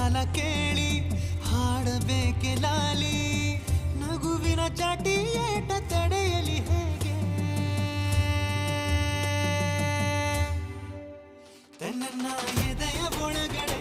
ತಾಲ ಕೇಳಿ ಹಾಡಬೇಕೆ ಲಾಲಿ ನಗುವಿನ ಚಾಟಿ ಏಟ ತಡೆಯಲಿ ಹೇಗೆ ತನ್ನ ಎದೆಯ ಒಳಗಡೆ